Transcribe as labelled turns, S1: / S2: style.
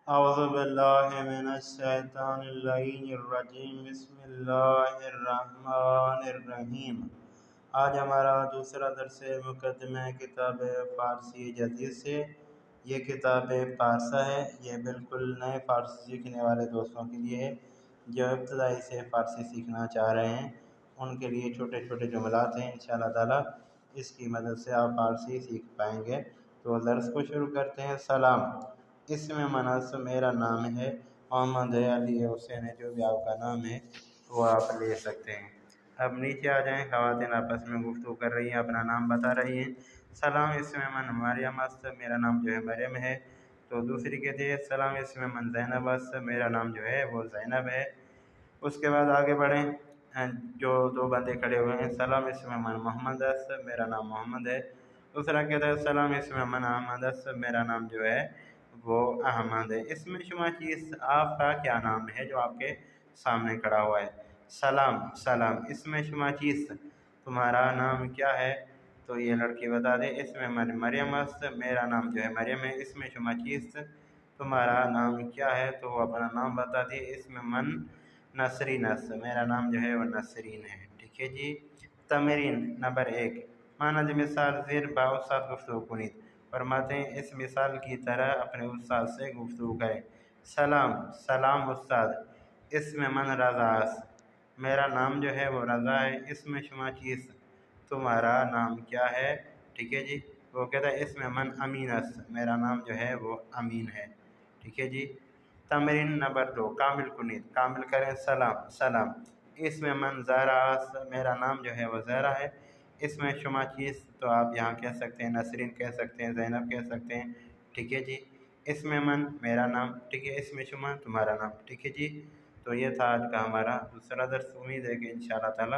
S1: اعوذ باللہ من الشیطان اللعین الرجیم بسم اللہ الرحمن الرحیم۔ آج ہمارا دوسرا درس مقدمہ کتاب فارسی جدید سے۔ یہ کتاب پارسا ہے، یہ بالکل نئے فارسی سیکھنے والے دوستوں کے لیے ہے جو ابتدائی سے فارسی سیکھنا چاہ رہے ہیں۔ ان کے لیے چھوٹے چھوٹے جملات ہیں، انشاءاللہ تعالی اس کی مدد سے آپ فارسی سیکھ پائیں گے۔ تو درس کو شروع کرتے ہیں۔ سلام، اسم منصب میرا نام ہے، محمد ہے، علی ہے، حسین ہے، جو بھی آپ کا نام ہے وہ آپ لے سکتے ہیں۔ اب نیچے آ جائیں، خواتین آپس میں گفتگو کر رہی ہیں، اپنا نام بتا رہی ہیں۔ سلام اسم من مریم است، میرا نام جو ہے مریم ہے۔ تو دوسری کہتی ہے سلام اسم من زینب است، میرا نام جو ہے وہ زینب ہے۔ اس کے بعد آگے بڑھیں، جو دو بندے کھڑے ہوئے ہیں، سلام اسم من محمد است، میرا نام محمد ہے۔ دوسرا کہتا ہے سلام اسم من احمد است، میرا نام جو ہے وہ احمد ہے۔ اس میں شما چیز آپ کا کیا نام ہے جو آپ کے سامنے کھڑا ہوا ہے؟ سلام، سلام، اس میں شما چیز تمہارا نام کیا ہے؟ تو یہ لڑکی بتا دے اس میں من مریم است، میرا نام جو ہے مریم ہے۔ اس میں شما چیز تمہارا نام کیا ہے؟ تو وہ اپنا نام بتا دی۔ اس میں من نسرین است، میرا نام جو ہے وہ نسرین ہے۔ ٹھیک ہے جی۔ تمرین نمبر 1، مانند مثال زیر با استاد گفتگو کنید۔ فرماتے ہیں اس مثال کی طرح اپنے استاد سے گفتگو کریں۔ سلام، سلام استاد، اسم من رضا است، میرا نام جو ہے وہ رضا ہے۔ اس میں شما چیز تمہارا نام کیا ہے؟ ٹھیک ہے جی۔ وہ کہتا ہے اسم من امین است، میرا نام جو ہے وہ امین ہے۔ ٹھیک ہے جی۔ تمرین نمبر 2، کامل کنید، کامل کریں۔ سلام، سلام، اسم من زہرا است، میرا نام جو ہے وہ زہرا ہے۔ اس میں شما چیز تو آپ یہاں کہہ سکتے ہیں نسرین کہہ سکتے ہیں، زینب کہہ سکتے ہیں۔ ٹھیک ہے جی۔ اسم من میرا نام، ٹھیک ہے، اسم شما تمہارا نام۔ ٹھیک ہے جی۔ تو یہ تھا آج کا ہمارا دوسرا درس۔ امید ہے کہ انشاءاللہ تعالی